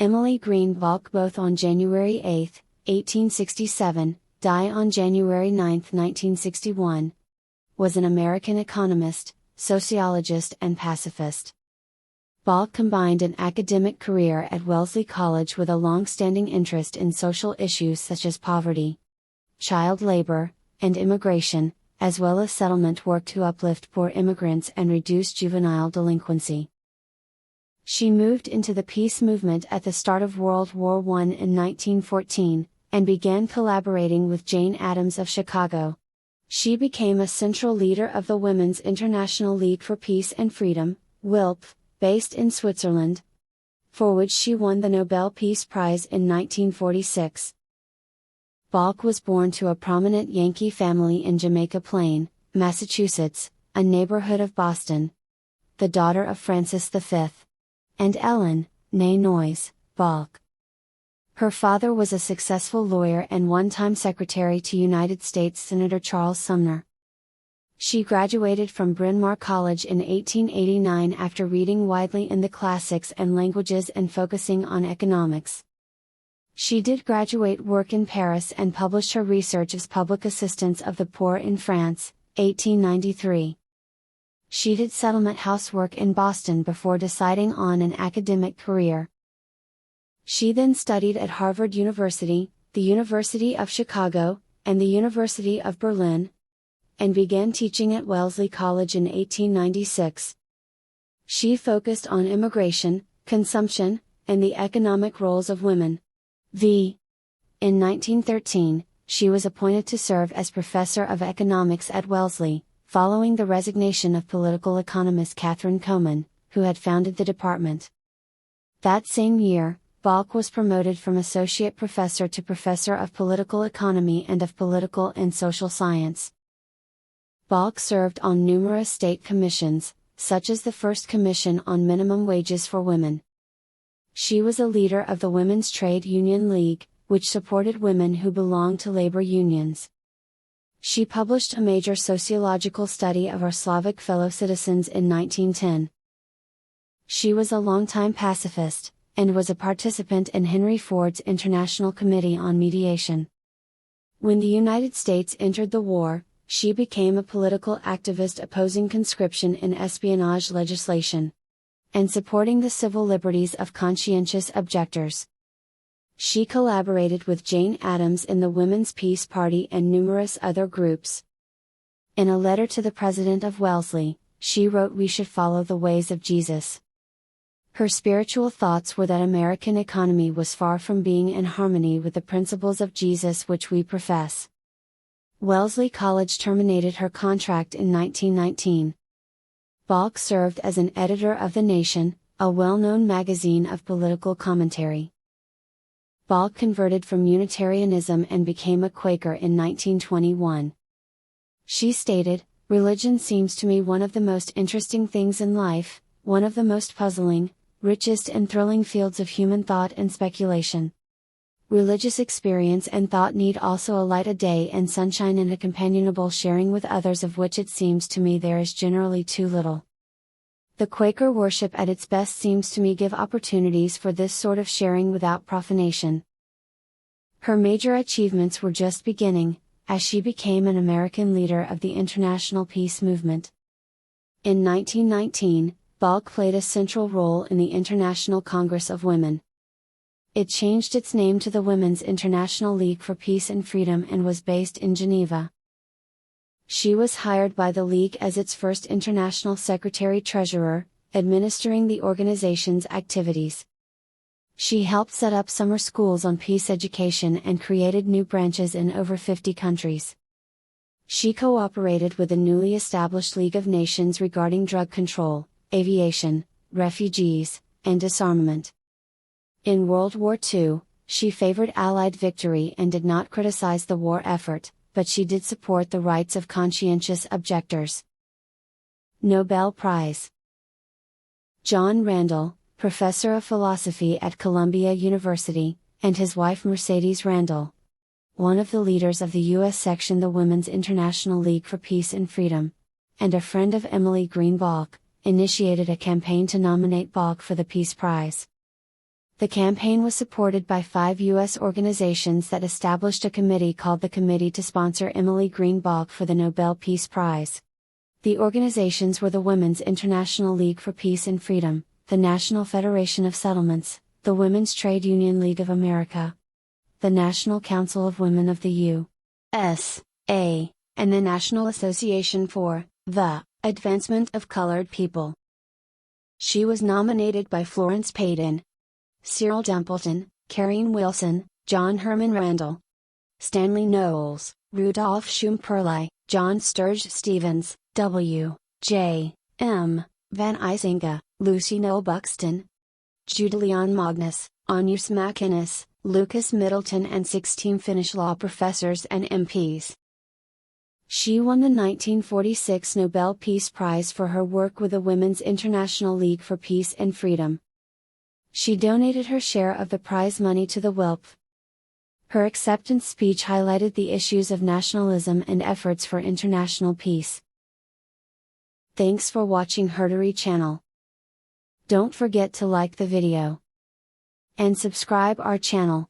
Emily Greene Balch, both on January 8, 1867, die on January 9, 1961, was an American economist, sociologist and pacifist. Balch combined an academic career at Wellesley College with a long-standing interest in social issues such as poverty, child labor, and immigration, as well as settlement work to uplift poor immigrants and reduce juvenile delinquency. She moved into the peace movement at the start of World War I in 1914, and began collaborating with Jane Addams of Chicago. She became a central leader of the Women's International League for Peace and Freedom, WILP, based in Switzerland, for which she won the Nobel Peace Prize in 1946. Balch was born to a prominent Yankee family in Jamaica Plain, Massachusetts, a neighborhood of Boston. The daughter of Francis V. and Ellen, née Noyes, Balch. Her father was a successful lawyer and one-time secretary to United States Senator Charles Sumner. She graduated from Bryn Mawr College in 1889 after reading widely in the classics and languages and focusing on economics. She did graduate work in Paris and published her research as Public Assistance of the Poor in France, 1893. She did settlement housework in Boston before deciding on an academic career. She then studied at Harvard University, the University of Chicago, and the University of Berlin, and began teaching at Wellesley College in 1896. She focused on immigration, consumption, and the economic roles of women. In 1913, she was appointed to serve as professor of economics at Wellesley, following the resignation of political economist Catherine Coman, who had founded the department. That same year, Balch was promoted from associate professor to professor of political economy and of political and social science. Balch served on numerous state commissions, such as the First Commission on Minimum Wages for Women. She was a leader of the Women's Trade Union League, which supported women who belonged to labor unions. She published a major sociological study of our Slavic fellow citizens in 1910. She was a longtime pacifist, and was a participant in Henry Ford's International Committee on Mediation. When the United States entered the war, she became a political activist opposing conscription and espionage legislation, and supporting the civil liberties of conscientious objectors. She collaborated with Jane Addams in the Women's Peace Party and numerous other groups. In a letter to the president of Wellesley, she wrote, "We should follow the ways of Jesus." Her spiritual thoughts were that American economy was far from being in harmony with the principles of Jesus which we profess. Wellesley College terminated her contract in 1919. Balch served as an editor of The Nation, a well-known magazine of political commentary. Balch converted from Unitarianism and became a Quaker in 1921. She stated, "Religion seems to me one of the most interesting things in life, one of the most puzzling, richest and thrilling fields of human thought and speculation. Religious experience and thought need also a light, a day and sunshine and a companionable sharing with others, of which it seems to me there is generally too little. The Quaker worship at its best seems to me give opportunities for this sort of sharing without profanation." Her major achievements were just beginning, as she became an American leader of the international peace movement. In 1919, Balch played a central role in the International Congress of Women. It changed its name to the Women's International League for Peace and Freedom and was based in Geneva. She was hired by the League as its first international secretary-treasurer, administering the organization's activities. She helped set up summer schools on peace education and created new branches in over 50 countries. She cooperated with the newly established League of Nations regarding drug control, aviation, refugees, and disarmament. In World War II, she favored Allied victory and did not criticize the war effort, but she did support the rights of conscientious objectors. Nobel Prize. John Randall, professor of philosophy at Columbia University, and his wife Mercedes Randall, one of the leaders of the U.S. section the Women's International League for Peace and Freedom, and a friend of Emily Greene Balch, initiated a campaign to nominate Balch for the Peace Prize. The campaign was supported by 5 U.S. organizations that established a committee called the Committee to sponsor Emily Greene Balch for the Nobel Peace Prize. The organizations were the Women's International League for Peace and Freedom, the National Federation of Settlements, the Women's Trade Union League of America, the National Council of Women of the U.S.A., and the National Association for the Advancement of Colored People. She was nominated by Florence Payton, Cyril Templeton, Karine Wilson, John Herman Randall, Stanley Knowles, Rudolph Schumpeterle, John Sturge Stevens, W. J. M. Van Eysinga, Lucy Noel-Buxton, Julian Magnus, Agnes MacInnes, Lucas Middleton, and 16 Finnish law professors and MPs. She won the 1946 Nobel Peace Prize for her work with the Women's International League for Peace and Freedom. She donated her share of the prize money to the WILPF. Her acceptance speech highlighted the issues of nationalism and efforts for international peace. Thanks for watching HerStory channel. Don't forget to like the video and subscribe our channel.